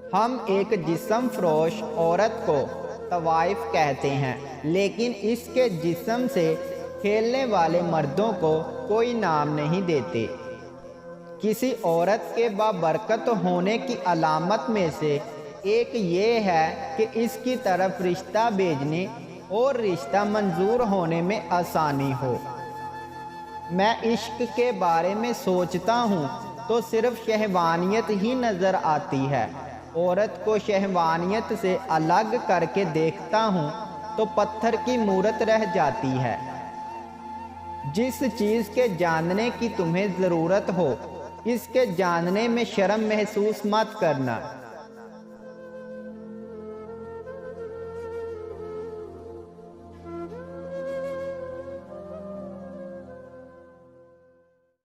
हम एक जिस्म फरोश औरत को तवाइफ कहते हैं, लेकिन इसके जिस्म से खेलने वाले मर्दों को कोई नाम नहीं देते। किसी औरत के बाबरकत होने की अलामत में से एक ये है कि इसकी तरफ रिश्ता भेजने और रिश्ता मंजूर होने में आसानी हो। मैं इश्क के बारे में सोचता हूँ तो सिर्फ शहवानियत ही नज़र आती है। औरत को शहवानियत से अलग करके देखता हूँ तो पत्थर की मूरत रह जाती है। जिस चीज़ के जानने की तुम्हें ज़रूरत हो, इसके जानने में शर्म महसूस मत करना।